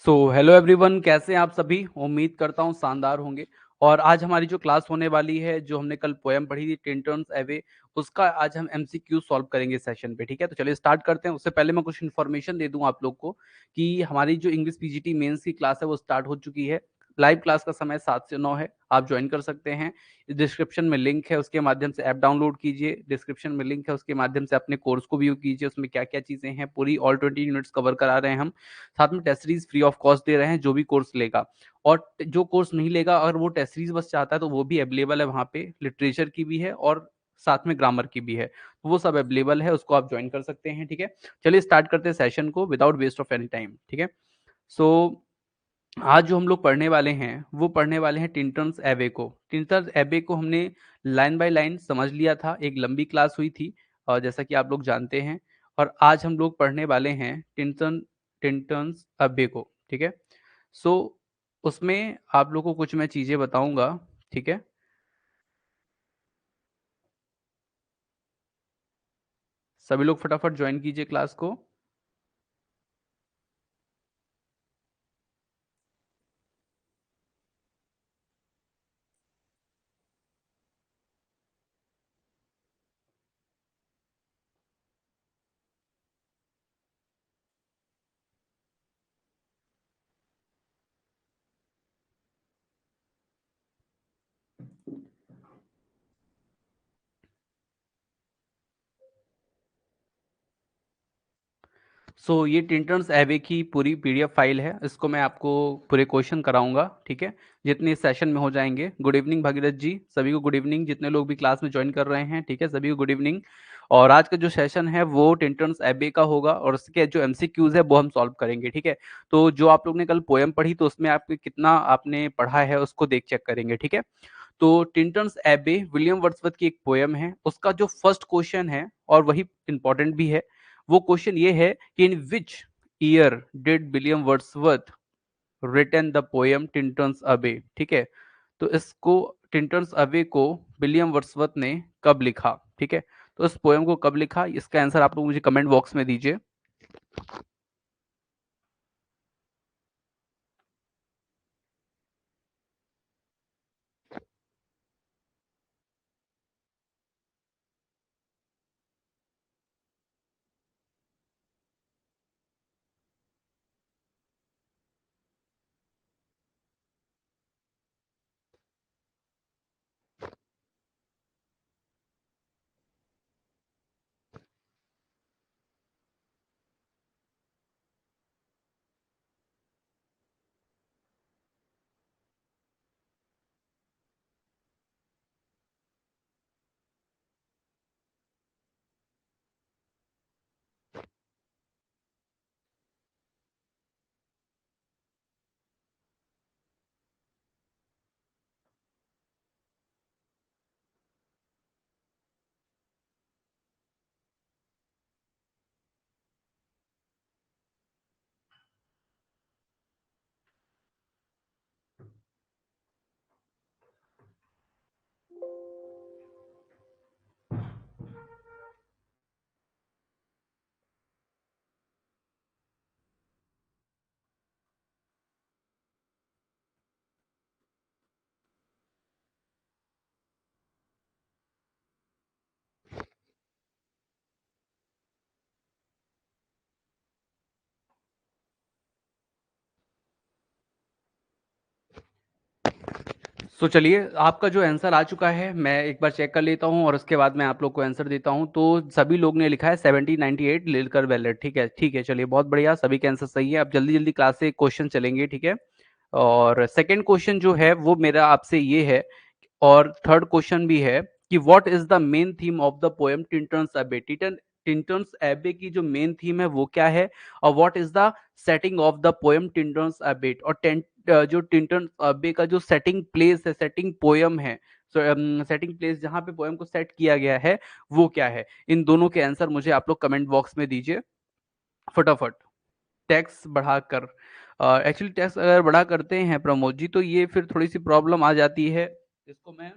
So hello everyone, कैसे हैं आप सभी। उम्मीद करता हूँ शानदार होंगे। और आज हमारी जो क्लास होने वाली है, जो हमने कल पोएम पढ़ी थी टेन टर्न्स अवे, उसका आज हम एमसीक्यू सॉल्व करेंगे सेशन पे। ठीक है, तो चलिए स्टार्ट करते हैं। उससे पहले मैं कुछ इन्फॉर्मेशन दे दूं आप लोग को कि हमारी जो इंग्लिश पीजीटी मेंस की क्लास है वो स्टार्ट हो चुकी है। लाइव क्लास का समय 7 से 9 है, आप ज्वाइन कर सकते हैं। डिस्क्रिप्शन में लिंक है, उसके माध्यम से ऐप डाउनलोड कीजिए। डिस्क्रिप्शन में लिंक है, उसके माध्यम से अपने कोर्स को व्यू कीजिए। उसमें क्या क्या चीज़ें हैं, पूरी ऑल 20 यूनिट्स कवर करा रहे हैं हम। साथ में test series free of cost दे रहे हैं जो भी कोर्स लेगा। और जो कोर्स नहीं लेगा, अगर वो टेस्ट सीरीज बस चाहता है तो वो भी अवेलेबल है वहाँ पे। लिटरेचर की भी है और साथ में ग्रामर की भी है, तो वो सब अवेलेबल है, उसको आप ज्वाइन कर सकते हैं। ठीक है, चलिए स्टार्ट करते हैं सेशन को without waste of any time. ठीक है, सो आज जो हम लोग पढ़ने वाले हैं वो पढ़ने वाले हैं टिंटन्स एबे को। टिंटन्स एबे को हमने लाइन बाय लाइन समझ लिया था, एक लंबी क्लास हुई थी और जैसा कि आप लोग जानते हैं। और आज हम लोग पढ़ने वाले हैं टिंटन्स एबे को। ठीक है, सो उसमें आप लोग को कुछ मैं चीज़ें बताऊंगा। ठीक है, सभी लोग फटाफट ज्वाइन कीजिए क्लास को। ये टिंटन्स एबे की पूरी पीडीएफ फाइल है, इसको मैं आपको पूरे क्वेश्चन कराऊंगा। ठीक है, जितने इस सेशन में हो जाएंगे। गुड इवनिंग भगीरथ जी, सभी को गुड इवनिंग, जितने लोग भी क्लास में ज्वाइन कर रहे हैं। ठीक है, सभी को गुड इवनिंग। और आज का जो सेशन है वो टिंटन्स एबे का होगा और उसके जो एमसीक्यूज है वो हम सॉल्व करेंगे। ठीक है, तो जो आप लोग ने कल पोएम पढ़ी तो उसमें आपके कितना आपने पढ़ा है उसको देख चेक करेंगे। ठीक है, तो टिंटन्स एबे विलियम वर्ड्सवर्थ की एक पोएम है। उसका जो फर्स्ट क्वेश्चन है और वही इंपॉर्टेंट भी है, वो क्वेश्चन ये है कि in which year did William Wordsworth written the poem Tintern's Abbey. ठीक है, तो इसको टिंटन्स अबे को विलियम वर्ड्सवर्थ ने कब लिखा। ठीक है, तो इस पोएम को कब लिखा, इसका आंसर आप लोग मुझे कमेंट बॉक्स में दीजिए। चलिए, आपका जो आंसर आ चुका है मैं एक बार चेक कर लेता हूँ और उसके बाद मैं आप लोग को आंसर देता हूँ। तो सभी लोग ने लिखा है 1798 लिलकर वेलेट। ठीक है, ठीक है, चलिए बहुत बढ़िया, सभी के आंसर सही है। अब जल्दी जल्दी क्लास से क्वेश्चन चलेंगे। ठीक है, और सेकंड क्वेश्चन जो है वो मेरा आपसे ये है, और थर्ड क्वेश्चन भी है कि what is the main theme of the poem टिंटन्स एबे। टिंटन्स एबे की जो मेन थीम है वो क्या है, और what is the setting of the poem टिंटन्स एबे। और जो टिंटन्स एबे का जो सेटिंग प्लेस है, सेटिंग पोएम है, सेटिंग प्लेस जहां पे पोएम को सेट किया गया है वो क्या है। इन दोनों के आंसर मुझे आप लोग कमेंट बॉक्स में दीजिए फटाफट। टैक्स बढ़ाकर, एक्चुअली टैक्स अगर बढ़ा करते हैं प्रमोद जी तो ये फिर थोड़ी सी प्रॉब्लम आ जाती है। इसको मैं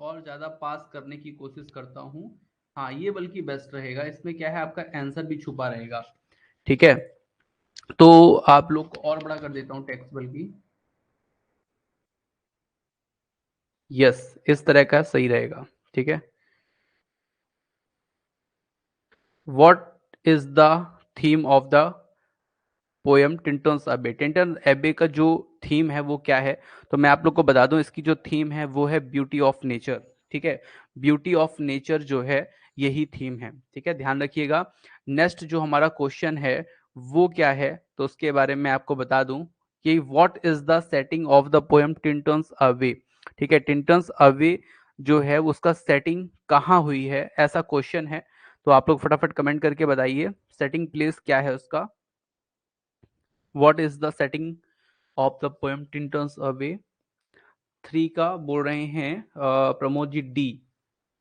और ज़्यादा पास करने की कोशिश करता हूँ। हाँ, ये बल्कि बेस्ट रहेगा, इसमें क्या है आपका आंसर भी छुपा रहेगा। ठीक है, तो आप लोग को और बड़ा कर देता हूँ टेक्स्ट बल्कि, यस, इस तरह का सही रहेगा। ठीक है, what is the theme of the poem टिंटन्स एबे। टिंटन एबे का जो थीम है वो क्या है, तो मैं आप लोग को बता दूं, इसकी जो थीम है वो है ब्यूटी ऑफ नेचर। ठीक है, ब्यूटी ऑफ नेचर जो है यही थीम है। ठीक है, ध्यान रखिएगा। नेक्स्ट जो हमारा क्वेश्चन है वो क्या है, तो उसके बारे में आपको बता दूं कि what is the setting of the poem टिंटन्स away. ठीक है, टिंटन्स अवे जो है उसका सेटिंग कहाँ हुई है, ऐसा क्वेश्चन है। तो आप लोग फटाफट कमेंट करके बताइए सेटिंग प्लेस क्या है उसका। What is the setting of the poem टिंटन्स away. 3 का बोल रहे हैं प्रमोद जी डी।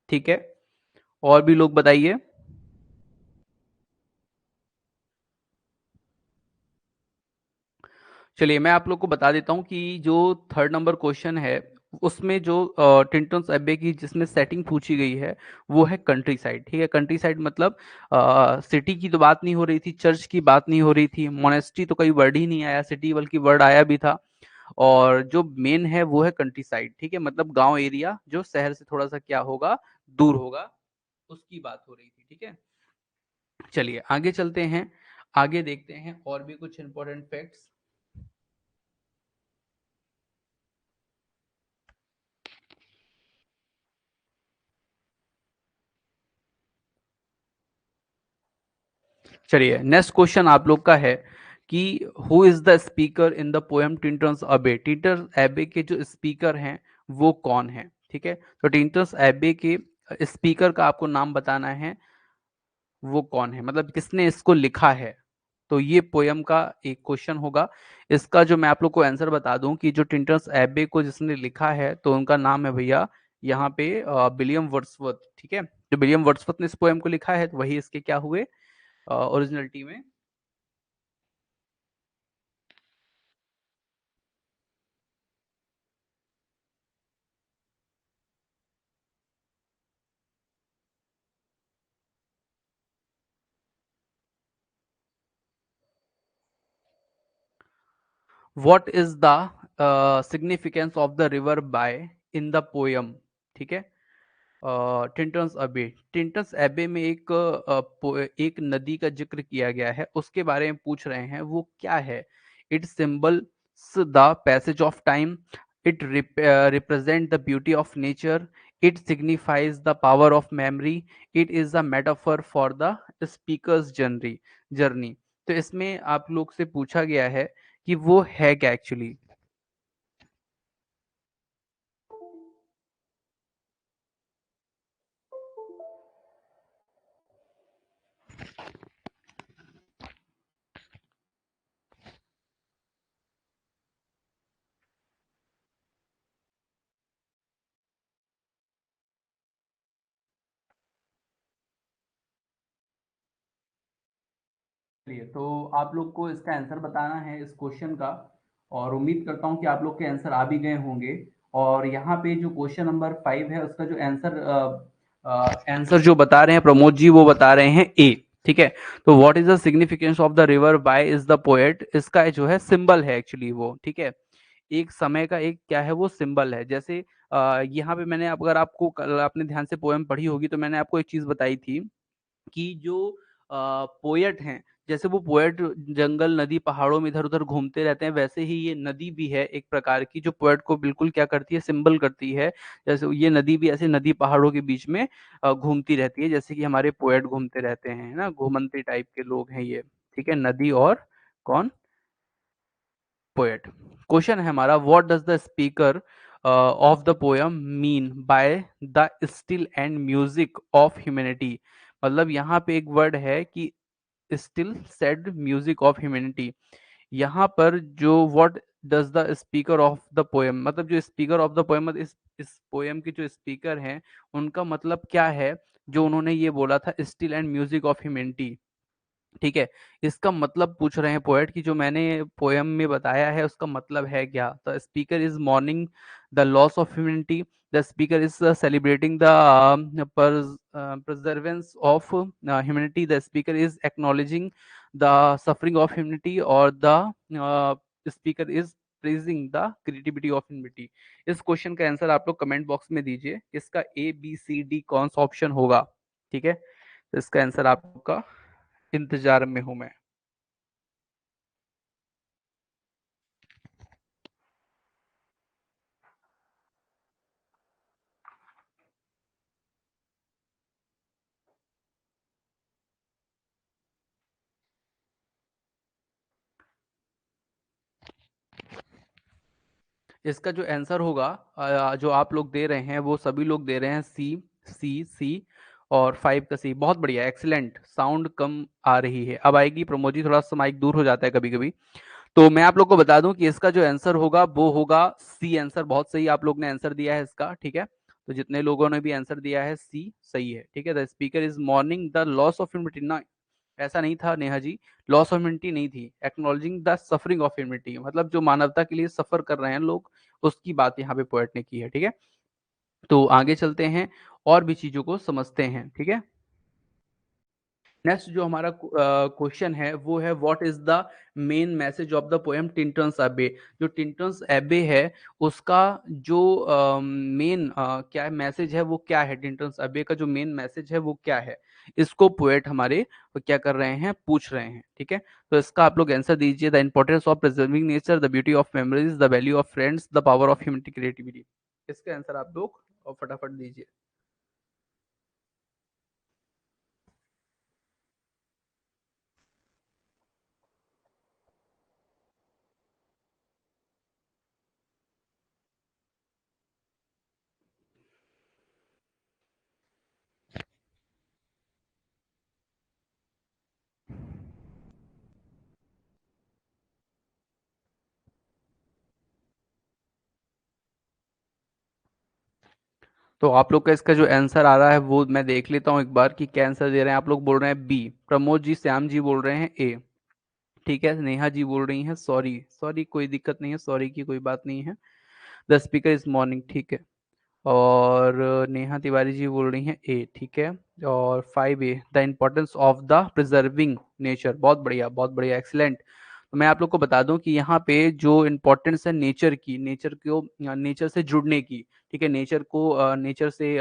ठीक है, और भी लोग बताइए। चलिए मैं आप लोग को बता देता हूँ कि जो थर्ड नंबर क्वेश्चन है उसमें जो टिंटन्स एबे की जिसमें सेटिंग पूछी गई है वो है कंट्री साइड। ठीक है, कंट्री साइड मतलब सिटी की तो बात नहीं हो रही थी, चर्च की बात नहीं हो रही थी, मोनेस्ट्री तो कोई वर्ड ही नहीं आया, सिटी बल्कि वर्ड आया भी था। और जो मेन है वो है कंट्री साइड। ठीक है, मतलब गांव एरिया जो शहर से थोड़ा सा क्या होगा, दूर होगा, उसकी बात हो रही थी। ठीक है, चलिए आगे चलते हैं, आगे देखते हैं और भी कुछ इंपॉर्टेंट फैक्ट्स। चलिए नेक्स्ट क्वेश्चन आप लोग का है कि who is the speaker in the poem टिंटन्स एबे। टिंटन्स एबे के जो स्पीकर हैं वो कौन है। ठीक है, तो टिंटन्स एबे के स्पीकर का आपको नाम बताना है, वो कौन है, मतलब किसने इसको लिखा है। तो ये पोयम का एक क्वेश्चन होगा। इसका जो मैं आप लोग को आंसर बता दूं कि जो टिंटन्स एबे को जिसने लिखा है तो उनका नाम है भैया यहाँ पे विलियम वर्ड्सवर्थ। ठीक है, जो विलियम वर्ड्सवर्थ ने इस पोयम को लिखा है तो वही इसके क्या हुए ओरिजिनलिटी में। What is the significance of the river Wye in the poem. ठीक है, टिंटन्स अबे, टिंटन्स एबे में एक नदी का जिक्र किया गया है, उसके बारे में पूछ रहे हैं वो क्या है। It symbols the passage of time, it represent the beauty of nature, it signifies the power of memory, it is the metaphor for the speakers journey. तो इसमें आप लोग से पूछा गया है कि वो है क्या एक्चुअली। चलिए तो आप लोग को इसका आंसर बताना है इस क्वेश्चन का, और उम्मीद करता हूं कि आप लोग के आंसर आ भी गए होंगे। और यहाँ पे जो क्वेश्चन नंबर 5 है उसका जो आंसर जो बता रहे हैं प्रमोद जी वो बता रहे हैं ए। ठीक है, तो what is the significance of the river Wye is the poet, इसका जो है सिंबल है एक्चुअली वो। ठीक है, एक समय का एक क्या है वो सिंबल है। जैसे यहाँ पे मैंने अगर आपको कल आपने ध्यान से पोएम पढ़ी होगी तो मैंने आपको एक चीज बताई थी कि जो पोएट हैं, जैसे वो पोएट जंगल नदी पहाड़ों में इधर उधर घूमते रहते हैं, वैसे ही ये नदी भी है एक प्रकार की जो पोएट को बिल्कुल क्या करती है, सिंबल करती है। जैसे ये नदी भी ऐसे नदी पहाड़ों के बीच में घूमती रहती है, जैसे कि हमारे पोएट घूमते रहते हैं, है ना, घूमंते टाइप के लोग हैं ये। ठीक है, नदी और कौन, पोएट। क्वेश्चन है हमारा, what does the speaker of the poem mean by the still and music of humanity. मतलब यहाँ पे एक वर्ड है कि still said music of humanity. यहाँ पर जो what does the speaker of the poem, मतलब जो स्पीकर ऑफ द पोयम, इस पोयम के जो स्पीकर हैं उनका मतलब क्या है, जो उन्होंने ये बोला था still and music of humanity. ठीक है। इसका मतलब पूछ रहे हैं पोएट की जो मैंने पोयम में बताया है उसका मतलब है क्या। The speaker is morning the loss of humanity, the speaker is celebrating the preservance of humanity, the speaker is acknowledging the suffering of humanity, और uh, speaker is praising the creativity of humanity। इस question का answer आप लोग comment box में दीजिए, इसका A B C D कौन सा ऑप्शन होगा। ठीक है, तो इसका आंसर आपका इंतजार में हूं मैं। इसका जो आंसर होगा जो आप लोग दे रहे हैं वो सभी लोग दे रहे हैं सी, सी, सी और 5 का सी। बहुत बढ़िया, एक्सीलेंट। साउंड कम आ रही है, अब आएगी। प्रमोद जी थोड़ा सा माइक दूर हो जाता है कभी कभी। तो मैं आप लोग को बता दूं कि इसका जो आंसर होगा वो होगा सी। आंसर बहुत सही आप लोग ने आंसर दिया है इसका। ठीक है, तो जितने लोगों ने भी आंसर दिया है सी सही है। ठीक है, the speaker is morning the loss of humanity ना, ऐसा नहीं था Neha ji, loss of humanity नहीं थी, acknowledging the suffering of humanity, मतलब जो मानवता के लिए सफर कर रहे हैं लोग उसकी बात यहाँ पे पोएट ने की है। ठीक है, तो आगे चलते हैं और भी चीजों को समझते हैं। ठीक है, नेक्स्ट जो हमारा क्वेश्चन है वो है what is the main message of the poem टिंटन्स एबे। जो टिंटन्स एबे है उसका जो मेन क्या मैसेज है वो क्या है, टिंटन्स एबे का जो मेन मैसेज है वो क्या है, इसको पोएट हमारे क्या कर रहे हैं, पूछ रहे हैं। ठीक है, तो इसका आप लोग आंसर दीजिए। The importance of preserving nature, the beauty of memories, the value of friends, the power of humanity creativity. इसका आंसर आप लोग फटाफट दीजिए। तो आप लोग का इसका जो आंसर आ रहा है वो मैं देख लेता हूँ एक बार कि क्या आंसर दे रहे हैं। आप लोग बोल रहे हैं बी, प्रमोद जी श्याम जी बोल रहे हैं ए। ठीक है, नेहा जी बोल रही हैं सॉरी, सॉरी कोई दिक्कत नहीं है, सॉरी की कोई बात नहीं है। द स्पीकर इज मॉर्निंग, ठीक है। और नेहा तिवारी जी बोल रही हैं ए, ठीक है। और 5A the importance of the preserving nature, बहुत बढ़िया, बहुत बढ़िया, एक्सीलेंट। तो मैं आप लोग को बता दूं कि यहाँ पे जो इम्पोर्टेंस है नेचर की, नेचर को, नेचर से जुड़ने की, ठीक है, नेचर को, नेचर से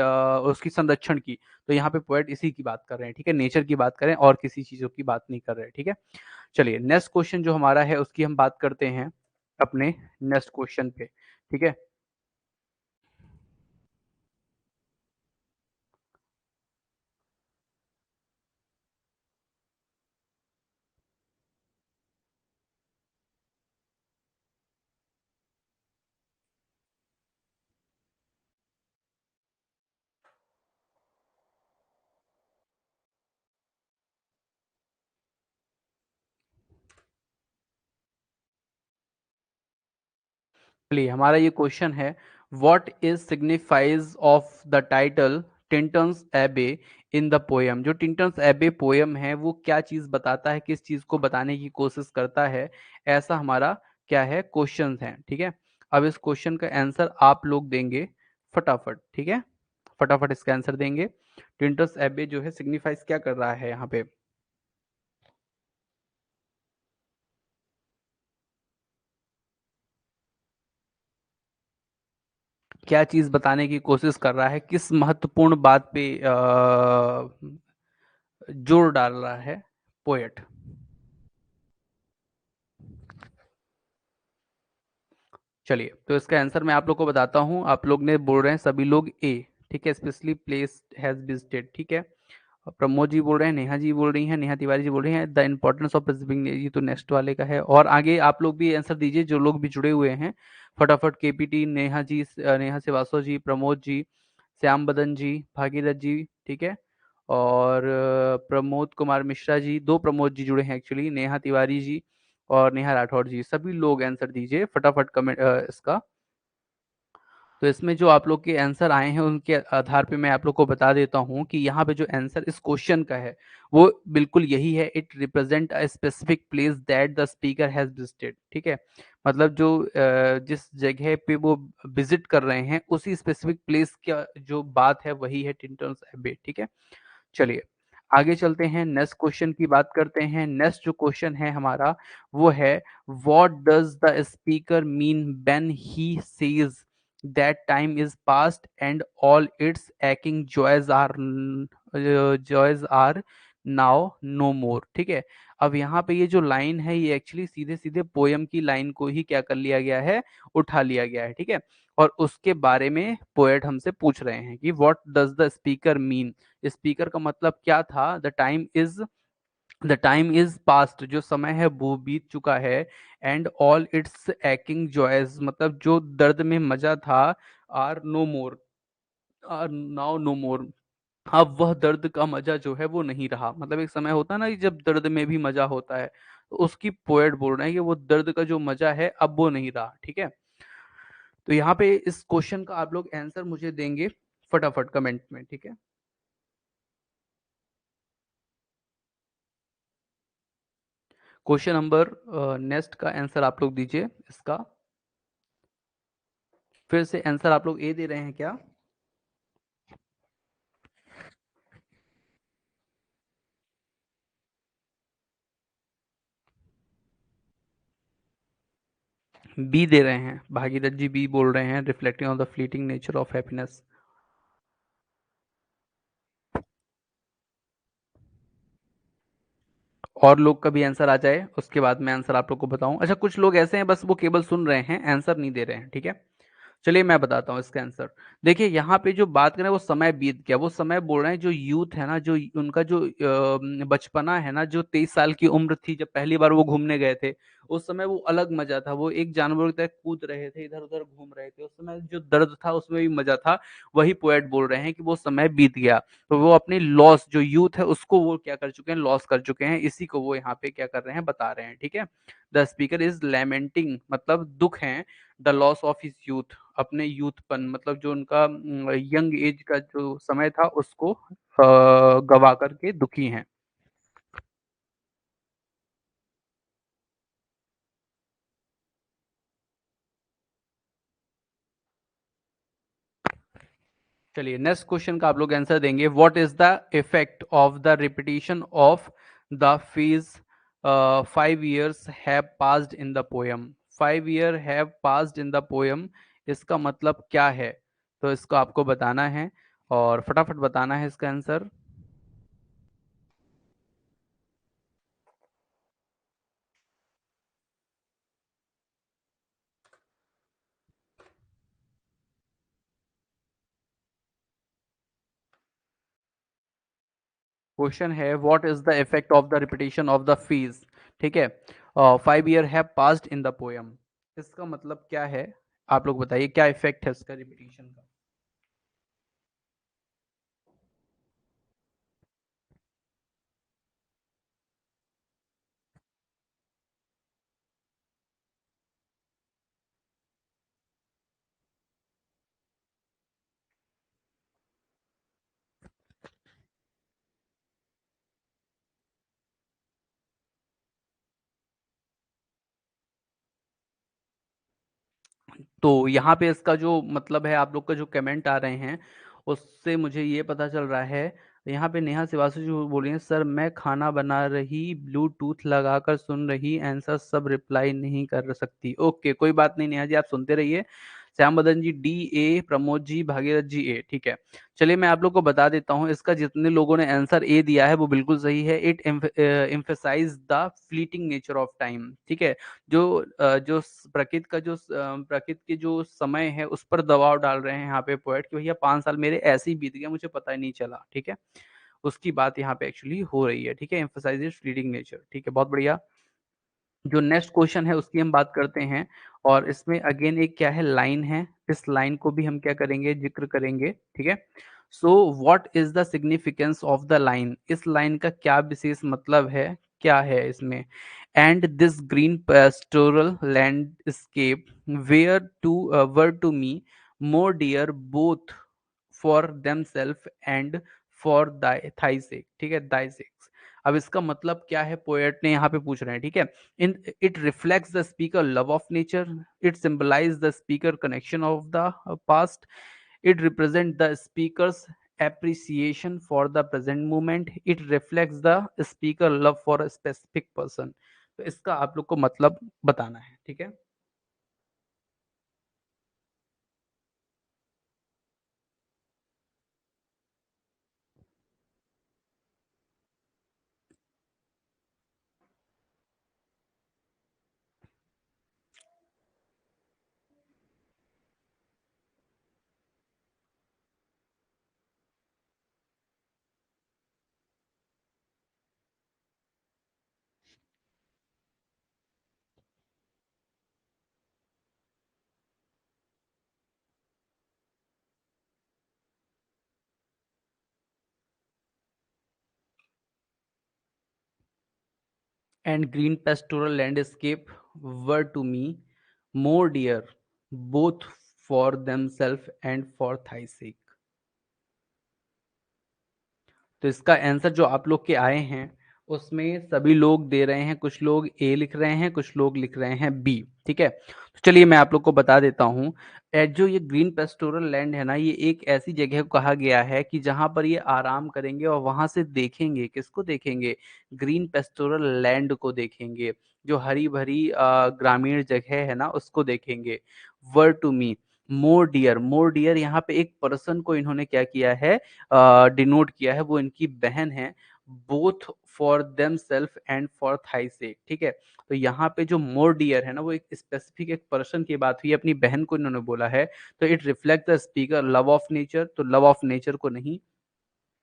उसकी संरक्षण की, तो यहाँ पे पोएट इसी की बात कर रहे हैं। ठीक है, नेचर की बात करें और किसी चीजों की बात नहीं कर रहे। ठीक है, चलिए नेक्स्ट क्वेश्चन जो हमारा है उसकी हम बात करते हैं अपने नेक्स्ट क्वेश्चन पे। ठीक है, चलिए हमारा ये क्वेश्चन है what is signifies of the title टिंटन्स एबे इन द पोयम। जो टिंटन्स एबे पोयम है वो क्या चीज बताता है, किस चीज को बताने की कोशिश करता है, ऐसा हमारा क्या है क्वेश्चन है। ठीक है, अब इस क्वेश्चन का आंसर आप लोग देंगे फटाफट। ठीक है, फटाफट इसका आंसर देंगे। टिंटन्स एबे जो है सिग्निफाइज क्या कर रहा है यहाँ पे, क्या चीज बताने की कोशिश कर रहा है, किस महत्वपूर्ण बात पे जोर डाल रहा है पोएट। चलिए, तो इसका आंसर मैं आप लोग को बताता हूँ। आप लोग ने बोल रहे हैं सभी लोग ए, ठीक है, स्पेशली प्लेस हैज विजिटेड, ठीक है। और प्रमोद जी बोल रहे हैं, नेहा जी बोल रही हैं, नेहा तिवारी जी बोल रही हैं द इंपॉर्टेंस ऑफ प्रिजर्विंग, ये तो नेक्स्ट वाले का है। और आगे आप लोग भी आंसर दीजिए जो लोग भी जुड़े हुए हैं फटाफट। केपीटी, नेहा जी, नेहा श्रीवास्तव जी, प्रमोद जी, श्याम बदन जी, भागीरथ जी, ठीक है। और प्रमोद कुमार मिश्रा जी, दो प्रमोद जी जुड़े हैं एक्चुअली, नेहा तिवारी जी और नेहा राठौर जी, सभी लोग आंसर दीजिए फटाफट कमेंट इसका। तो इसमें जो आप लोग के आंसर आए हैं उनके आधार पे मैं आप लोग को बता देता हूँ कि यहाँ पे जो आंसर इस क्वेश्चन का है वो बिल्कुल यही है। It represent a specific place that the speaker has visited. ठीक है, मतलब जो जिस जगह पे वो विजिट कर रहे हैं उसी स्पेसिफिक प्लेस का जो बात है वही है टिंटन्स एबे। ठीक है, चलिए आगे चलते हैं, नेक्स्ट क्वेश्चन की बात करते हैं। नेक्स्ट जो क्वेश्चन है हमारा वो है, what does the speaker mean when he says that time is past and all its aching joys are now no more. ठीक है, अब यहाँ पे ये जो लाइन है ये एक्चुअली सीधे सीधे पोयम की लाइन को ही क्या कर लिया गया है, उठा लिया गया है। ठीक है, और उसके बारे में पोएट हमसे पूछ रहे हैं कि what does the speaker mean. Speaker का मतलब क्या था, द टाइम इज पास्ट, जो समय है वो बीत चुका है, and all its aching joys, मतलब जो दर्द में मजा था, are no more, are now no more, अब वह दर्द का मजा जो है वो नहीं रहा। मतलब एक समय होता है ना कि जब दर्द में भी मजा होता है, तो उसकी पोएट बोल रहे हैं कि वो दर्द का जो मजा है अब वो नहीं रहा। ठीक है, तो यहाँ पे इस क्वेश्चन का आप लोग आंसर मुझे देंगे फटाफट कमेंट में। ठीक है, क्वेश्चन नंबर नेक्स्ट का आंसर आप लोग दीजिए इसका। फिर से आंसर आप लोग ए दे रहे हैं क्या? बी दे रहे हैं, भागीरथ जी बी बोल रहे हैं, reflecting on the fleeting nature of happiness. और लोग का भी आंसर आ जाए उसके बाद मैं आंसर आप लोग को बताऊं। अच्छा, कुछ लोग ऐसे हैं बस वो केवल सुन रहे हैं, आंसर नहीं दे रहे हैं। ठीक है, चलिए मैं बताता हूँ इसका आंसर। देखिए यहाँ पे जो बात करें वो समय बीत गया, वो समय बोल रहे हैं जो यूथ है ना, जो उनका जो बचपना है ना, जो 23 साल की उम्र थी जब पहली बार वो घूमने गए थे, उस समय वो अलग मजा था। वो एक जानवर की तरह कूद रहे थे, इधर उधर घूम रहे थे, उस समय जो दर्द था उसमें भी मजा था। वही पोएट बोल रहे हैं कि वो समय बीत गया, तो वो अपनी लॉस जो यूथ है उसको वो क्या कर चुके हैं, लॉस कर चुके हैं। इसी को वो यहाँ पे क्या कर रहे हैं, बता रहे हैं। ठीक है, द स्पीकर इज लैमेंटिंग, मतलब दुख है, the loss of his youth, अपने यूथपन, मतलब जो उनका यंग एज का जो समय था उसको गवा करके दुखी हैं। चलिए नेक्स्ट क्वेश्चन का आप लोग आंसर देंगे। What is the effect of the repetition of the phase 5 years have passed in the poem. 5 year have passed in the poem, इसका मतलब क्या है? तो इसको आपको बताना है और फटाफट बताना है इसका आंसर। क्वेश्चन है what is the effect of the repetition of the fees. ठीक है, 5 year have passed in the poem, इसका मतलब क्या है? आप लोग बताइए क्या इफेक्ट है इसका रिपीटिशन का। तो यहाँ पे इसका जो मतलब है, आप लोग का जो कमेंट आ रहे हैं उससे मुझे ये पता चल रहा है। यहाँ पे नेहा श्रीवास्तव जो बोल रही है, सर मैं खाना बना रही, ब्लूटूथ लगाकर सुन रही, आंसर सब रिप्लाई नहीं कर सकती। ओके, कोई बात नहीं नेहा जी, आप सुनते रहिए। श्याम बदन G D A, Pramod ji, Bhagirath जी ए। ठीक है, चलिए मैं आप लोग को बता देता हूँ इसका, जितने लोगों ने आंसर ए दिया है वो बिल्कुल सही है। It emphasize the fleeting nature of time. ठीक है, जो प्रकृति का जो प्रकृति के जो समय है उस पर दबाव डाल रहे हैं यहाँ पे पोएट कि भैया 5 साल मेरे ऐसे ही बीत गया, मुझे पता ही नहीं चला। ठीक है, उसकी बात यहाँ पे एक्चुअली हो रही है। ठीक है, एम्फेसाइज फ्लीटिंग नेचर। ठीक है, बहुत बढ़िया। जो नेक्स्ट क्वेश्चन है उसकी हम बात करते हैं, और इसमें अगेन एक क्या है, लाइन है। इस लाइन को भी हम क्या करेंगे, जिक्र करेंगे। ठीक है, so what is the significance of the line, इस लाइन का क्या विशेष मतलब है, क्या है इसमें। And this green pastoral landscape where to were to me more dear both for themselves and for thy sake, ठीक है, thy sakes। अब इसका मतलब क्या है, पोएट ने यहाँ पे पूछ रहे हैं, ठीक है। In it reflects the speaker love of nature, it symbolize the speaker connection of the past, it represents the speaker's appreciation for the present moment, it reflects the speaker love for a specific person। तो इसका आप लोग को मतलब बताना है, ठीक है। And green pastoral landscape were to me more dear both for themselves and for thy sake। तो इसका आंसर जो आप लोग के आए हैं उसमें सभी लोग दे रहे हैं, कुछ लोग ए लिख रहे हैं, कुछ लोग लिख रहे हैं बी, ठीक है। तो चलिए मैं आप लोग को बता देता हूँ। जो ये ग्रीन पेस्टोरल लैंड है ना, ये एक ऐसी जगह को कहा गया है कि जहां पर ये आराम करेंगे और वहां से देखेंगे, किसको देखेंगे, ग्रीन पेस्टोरल लैंड को देखेंगे, जो हरी भरी ग्रामीण जगह है ना उसको देखेंगे। वर टू मी मोर डियर यहाँ पे एक पर्सन को इन्होंने क्या किया है, डिनोट किया है, वो इनकी बहन है। Both for them self and for thy sake, ठीक है। तो यहाँ पे जो मोर डियर है ना, वो एक स्पेसिफिक एक पर्सन की बात हुई, अपनी बहन को इन्होंने बोला है। तो it reflect the speaker love of nature, तो लव ऑफ नेचर को नहीं,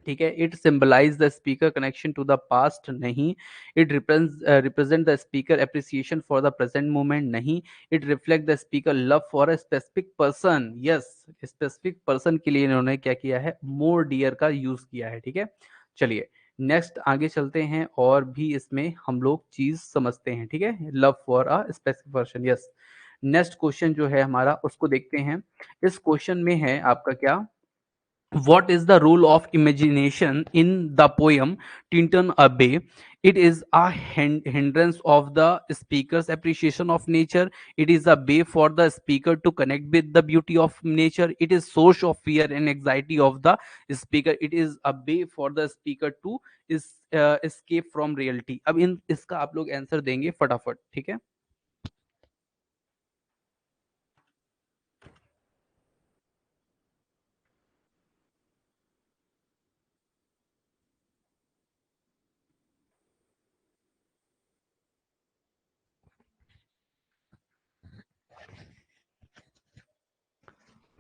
ठीक है। It symbolize the speaker connection to the past, नहीं। It represent the speaker appreciation for the present moment, नहीं। It reflect the speaker love for a specific person, yes, specific person के लिए इन्होंने क्या किया है, मोर डियर का यूज किया है, ठीक है। चलिए नेक्स्ट आगे चलते हैं और भी इसमें हम लोग चीज समझते हैं, ठीक है। Love for a specific person, yes. Next question जो है हमारा उसको देखते हैं। इस क्वेश्चन में है आपका क्या, what is the role of imagination in the poem Tintin Abbey? It is a hindrance of the speaker's appreciation of nature. It is a way for the speaker to connect with the beauty of nature. It is source of fear and anxiety of the speaker. It is a way for the speaker to escape from reality। अब इन इसका आप लोग answer देंगे फटाफट, ठीक है।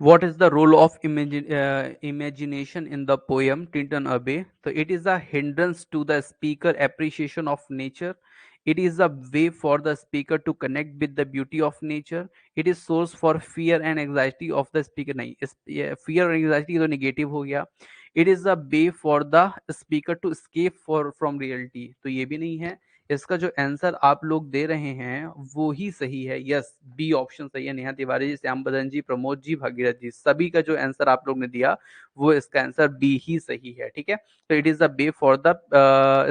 What is the role of imagination in the poem Tintin Abbey? So it is a hindrance to the speaker appreciation of nature. It is a way for the speaker to connect with the beauty of nature. It is source for fear and anxiety of the speaker। नहीं, fear and anxiety तो negative हो गया। It is a way for the speaker to escape from reality, तो ये भी नहीं है। इसका जो आंसर आप लोग दे रहे हैं वो ही सही है, यस, बी ऑप्शन सही है। नेहा तिवारी जी, श्याम बदन जी, प्रमोद जी, भागीरथ जी, सभी का जो आंसर आप लोग ने दिया वो इसका आंसर बी ही सही है, ठीक है। तो it is a way for the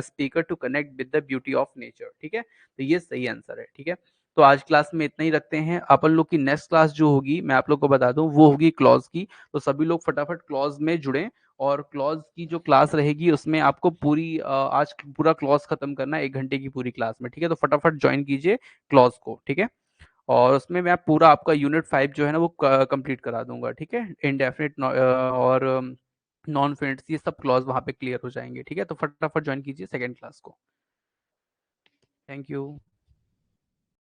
speaker to connect with the beauty of nature, ठीक है। तो ये सही आंसर है, ठीक है। तो आज क्लास में इतना ही रखते हैं। अपन लोग की नेक्स्ट क्लास जो होगी मैं आप लोग को बता दूं, वो होगी क्लॉज की। तो सभी लोग फटाफट क्लॉज में जुड़े, और क्लॉज की जो क्लास रहेगी उसमें आपको पूरी आज पूरा क्लॉज खत्म करना है 1 घंटे की पूरी क्लास में, ठीक है। तो फटाफट ज्वाइन कीजिए क्लॉज को, ठीक है। और उसमें मैं पूरा आपका यूनिट 5 जो है ना वो कंप्लीट करा दूंगा, ठीक है। इंडेफिनिट और नॉन फिनिट्स ये सब क्लॉज वहां पे क्लियर हो जाएंगे, ठीक है। तो फटाफट ज्वाइन कीजिए सेकेंड क्लास को। Thank you.